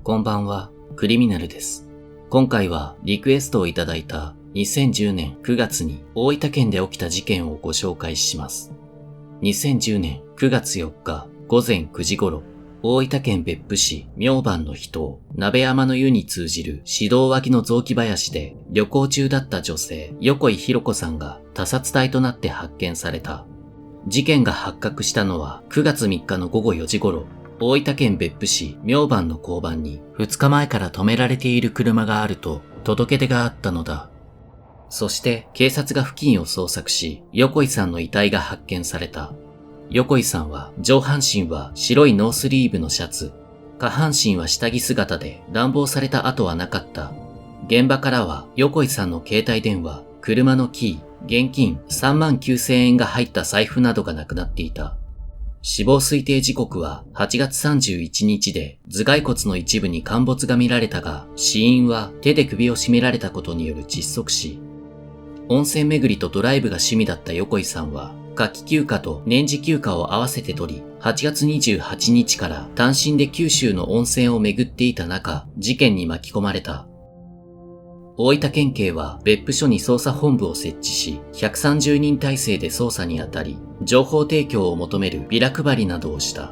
こんばんは、クリミナルです。今回はリクエストをいただいた2010年9月に大分県で起きた事件をご紹介します。2010年9月4日午前9時頃、大分県別府市明番の秘湯、鍋山の湯に通じる市道脇の雑木林で旅行中だった女性、横井ひろ子さんが他殺体となって発見された。事件が発覚したのは9月3日の午後4時頃、大分県別府市明番の交番に2日前から止められている車があると届け出があったのだ。そして警察が付近を捜索し、横井さんの遺体が発見された。横井さんは上半身は白いノースリーブのシャツ、下半身は下着姿で乱暴された跡はなかった。現場からは横井さんの携帯電話、車のキー、現金39,000円が入った財布などがなくなっていた。死亡推定時刻は8月31日で頭蓋骨の一部に陥没が見られたが、死因は手で首を絞められたことによる窒息死。温泉巡りとドライブが趣味だった横井さんは、夏季休暇と年次休暇を合わせて取り、8月28日から単身で九州の温泉を巡っていた中、事件に巻き込まれた。大分県警は別府署に捜査本部を設置し、130人体制で捜査に当たり、情報提供を求めるビラ配りなどをした。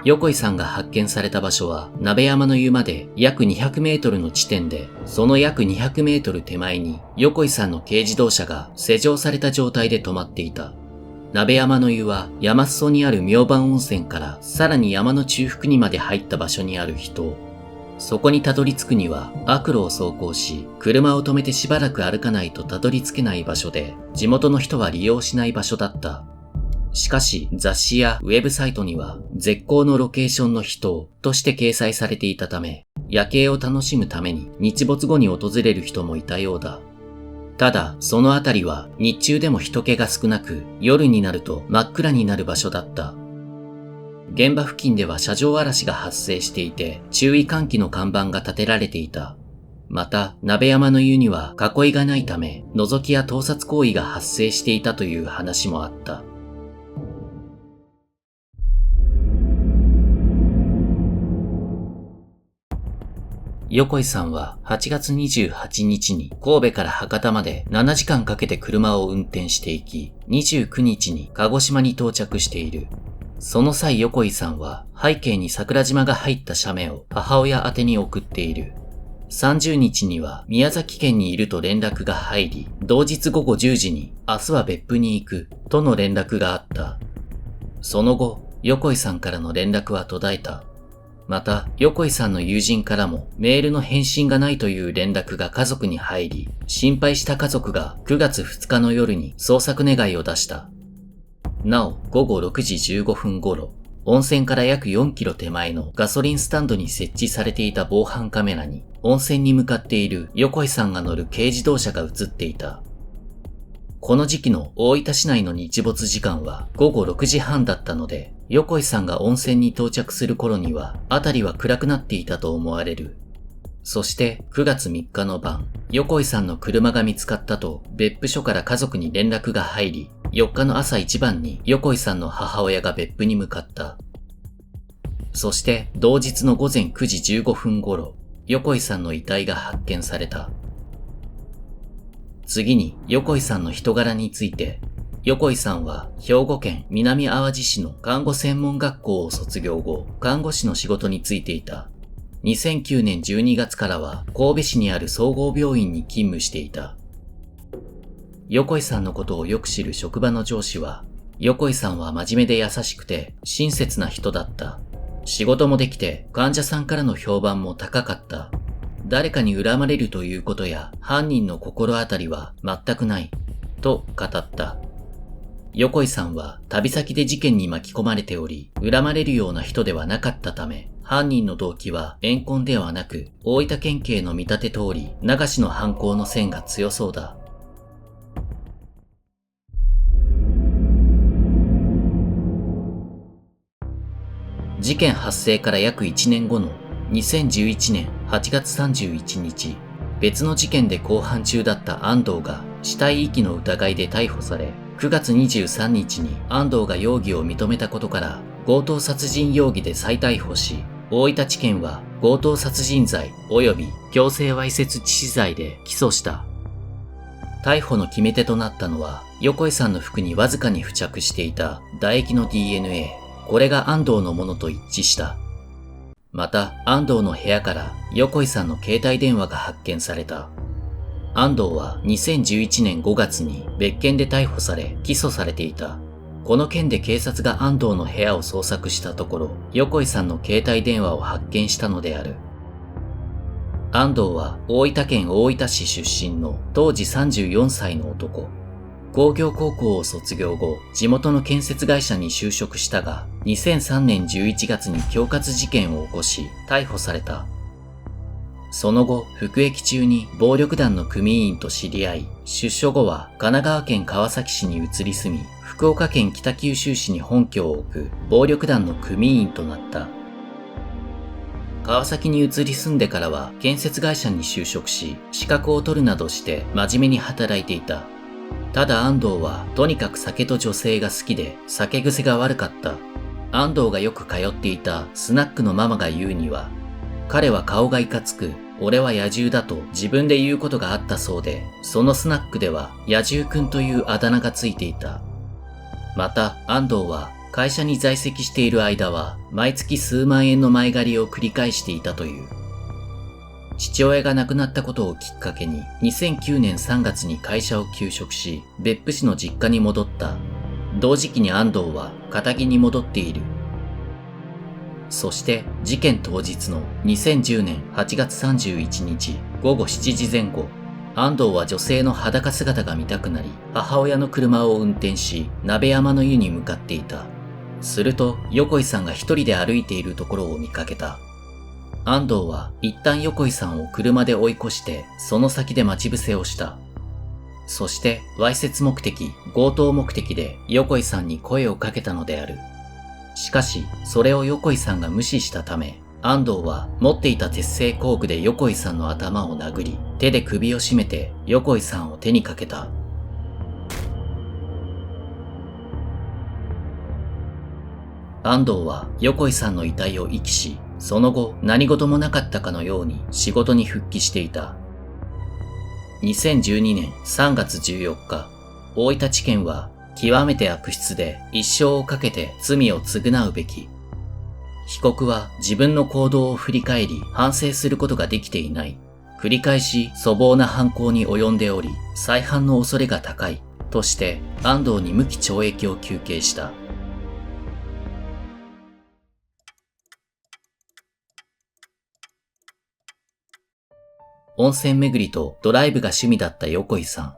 横井さんが発見された場所は、鍋山の湯まで約200メートルの地点で、その約200メートル手前に、横井さんの軽自動車が施錠された状態で止まっていた。鍋山の湯は、山裾にある明番温泉から、さらに山の中腹にまで入った場所にある秘湯。そこにたどり着くには、悪路を走行し、車を止めてしばらく歩かないとたどり着けない場所で、地元の人は利用しない場所だった。しかし、雑誌やウェブサイトには、絶好のロケーションの秘湯として掲載されていたため、夜景を楽しむために日没後に訪れる人もいたようだ。ただ、そのあたりは日中でも人気が少なく、夜になると真っ暗になる場所だった。現場付近では車上荒らしが発生していて、注意喚起の看板が立てられていた。また、鍋山の湯には囲いがないため、覗きや盗撮行為が発生していたという話もあった。横井さんは8月28日に神戸から博多まで7時間かけて車を運転していき、29日に鹿児島に到着している。その際横井さんは背景に桜島が入った写メを母親宛てに送っている。30日には宮崎県にいると連絡が入り、同日午後10時に明日は別府に行くとの連絡があった。その後、横井さんからの連絡は途絶えた。また、横井さんの友人からもメールの返信がないという連絡が家族に入り、心配した家族が9月2日の夜に捜索願いを出した。なお、午後6時15分頃、温泉から約4キロ手前のガソリンスタンドに設置されていた防犯カメラに、温泉に向かっている横井さんが乗る軽自動車が映っていた。この時期の大分市内の日没時間は午後6時半だったので、横井さんが温泉に到着する頃には、辺りは暗くなっていたと思われる。そして9月3日の晩、横井さんの車が見つかったと別府署から家族に連絡が入り、4日の朝一番に横井さんの母親が別府に向かった。そして同日の午前9時15分頃、横井さんの遺体が発見された。次に横井さんの人柄について、横井さんは兵庫県南淡路市の看護専門学校を卒業後、看護師の仕事に就いていた。2009年12月からは神戸市にある総合病院に勤務していた。横井さんのことをよく知る職場の上司は、横井さんは真面目で優しくて親切な人だった。仕事もできて患者さんからの評判も高かった。誰かに恨まれるということや犯人の心当たりは全くない、と語った。横井さんは旅先で事件に巻き込まれており、恨まれるような人ではなかったため、犯人の動機は怨恨ではなく、大分県警の見立て通り、流しの犯行の線が強そうだ。事件発生から約1年後の2011年8月31日、別の事件で公判中だった安藤が死体遺棄の疑いで逮捕され、9月23日に安藤が容疑を認めたことから強盗殺人容疑で再逮捕し、大分地検は強盗殺人罪及び強制わいせつ致死罪で起訴した。逮捕の決め手となったのは、横井さんの服にわずかに付着していた唾液の DNA。これが安藤のものと一致した。また、安藤の部屋から横井さんの携帯電話が発見された。安藤は2011年5月に別件で逮捕され起訴されていた。この件で警察が安藤の部屋を捜索したところ、横井さんの携帯電話を発見したのである。安藤は大分県大分市出身の当時34歳の男。工業高校を卒業後、地元の建設会社に就職したが、2003年11月に恐喝事件を起こし、逮捕された。その後、服役中に暴力団の組員と知り合い、出所後は神奈川県川崎市に移り住み、福岡県北九州市に本拠を置く暴力団の組員となった。川崎に移り住んでからは建設会社に就職し、資格を取るなどして真面目に働いていた。ただ安藤はとにかく酒と女性が好きで酒癖が悪かった。安藤がよく通っていたスナックのママが言うには、彼は顔がいかつく、俺は野獣だと自分で言うことがあったそうで、そのスナックでは野獣くんというあだ名がついていた。また安藤は会社に在籍している間は毎月数万円の前借りを繰り返していたという。父親が亡くなったことをきっかけに2009年3月に会社を休職し、別府市の実家に戻った。同時期に安藤は片木に戻っている。そして事件当日の2010年8月31日午後7時前後、安藤は女性の裸姿が見たくなり、母親の車を運転し、鍋山の湯に向かっていた。すると、横井さんが一人で歩いているところを見かけた。安藤は一旦横井さんを車で追い越して、その先で待ち伏せをした。そして、わいせつ目的、強盗目的で横井さんに声をかけたのである。しかし、それを横井さんが無視したため、安藤は持っていた鉄製工具で横井さんの頭を殴り、手で首を絞めて横井さんを手にかけた。安藤は横井さんの遺体を遺棄し、その後何事もなかったかのように仕事に復帰していた。2012年3月14日、大分地検は極めて悪質で一生をかけて罪を償うべき。被告は自分の行動を振り返り反省することができていない。繰り返し粗暴な犯行に及んでおり、再犯の恐れが高い。として安藤に無期懲役を求刑した。温泉巡りとドライブが趣味だった横井さん。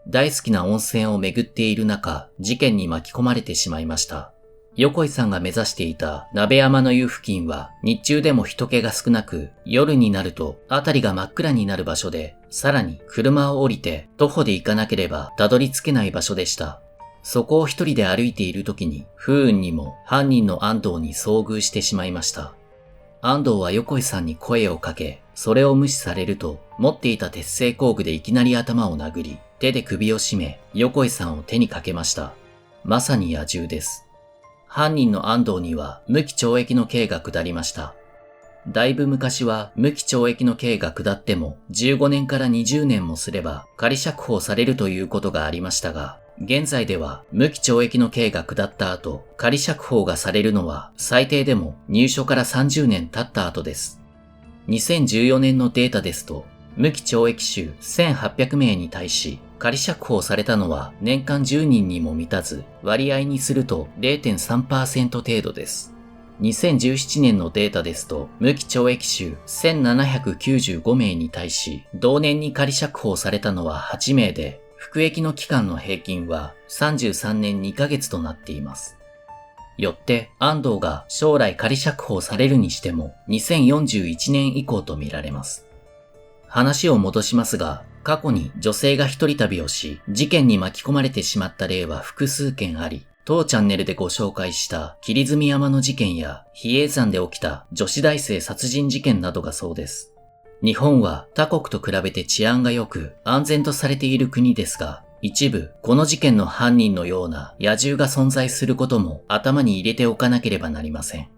大好きな温泉を巡っている中、事件に巻き込まれてしまいました。横井さんが目指していた鍋山の湯付近は日中でも人気が少なく、夜になると辺りが真っ暗になる場所で、さらに車を降りて徒歩で行かなければたどり着けない場所でした。そこを一人で歩いている時に不運にも犯人の安藤に遭遇してしまいました。安藤は横井さんに声をかけ、それを無視されると持っていた鉄製工具でいきなり頭を殴り、手で首を絞め横井さんを手にかけました。まさに野獣です。犯人の安藤には無期懲役の刑が下りました。だいぶ昔は無期懲役の刑が下っても15年から20年もすれば仮釈放されるということがありましたが、現在では無期懲役の刑が下った後、仮釈放がされるのは最低でも入所から30年経った後です。2014年のデータですと、無期懲役囚1800名に対し、仮釈放されたのは年間10人にも満たず、割合にすると 0.3% 程度です。2017年のデータですと、無期懲役囚1795名に対し、同年に仮釈放されたのは8名で、服役の期間の平均は33年2ヶ月となっています。よって安藤が将来仮釈放されるにしても2041年以降とみられます。話を戻しますが、過去に女性が一人旅をし、事件に巻き込まれてしまった例は複数件あり、当チャンネルでご紹介した霧積山の事件や比叡山で起きた女子大生殺人事件などがそうです。日本は他国と比べて治安が良く安全とされている国ですが、一部この事件の犯人のような野獣が存在することも頭に入れておかなければなりません。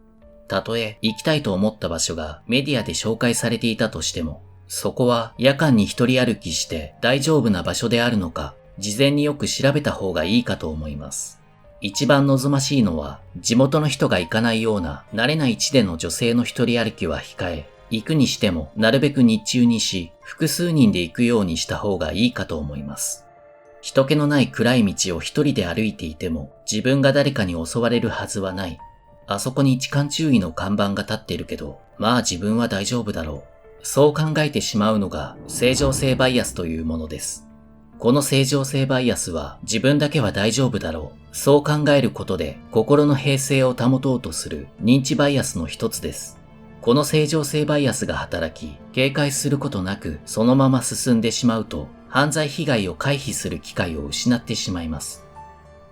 たとえ行きたいと思った場所がメディアで紹介されていたとしても、そこは夜間に一人歩きして大丈夫な場所であるのか、事前によく調べた方がいいかと思います。一番望ましいのは、地元の人が行かないような慣れない地での女性の一人歩きは控え、行くにしてもなるべく日中にし、複数人で行くようにした方がいいかと思います。人気のない暗い道を一人で歩いていても、自分が誰かに襲われるはずはない。あそこに痴漢注意の看板が立ってるけど、まあ自分は大丈夫だろう。そう考えてしまうのが正常性バイアスというものです。この正常性バイアスは自分だけは大丈夫だろう。そう考えることで心の平静を保とうとする認知バイアスの一つです。この正常性バイアスが働き、警戒することなくそのまま進んでしまうと、犯罪被害を回避する機会を失ってしまいます。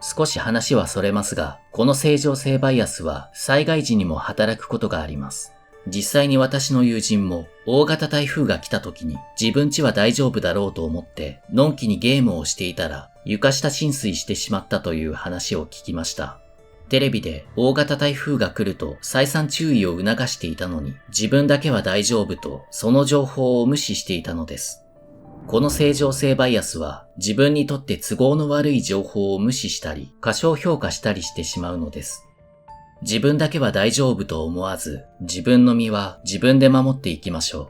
少し話はそれますが、この正常性バイアスは災害時にも働くことがあります。実際に私の友人も大型台風が来た時に自分家は大丈夫だろうと思ってのんきにゲームをしていたら床下浸水してしまったという話を聞きました。テレビで大型台風が来ると再三注意を促していたのに自分だけは大丈夫とその情報を無視していたのです。この正常性バイアスは自分にとって都合の悪い情報を無視したり過小評価したりしてしまうのです。自分だけは大丈夫と思わず自分の身は自分で守っていきましょう。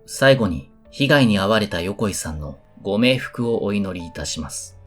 最後に被害に遭われた横井さんのご冥福をお祈りいたします。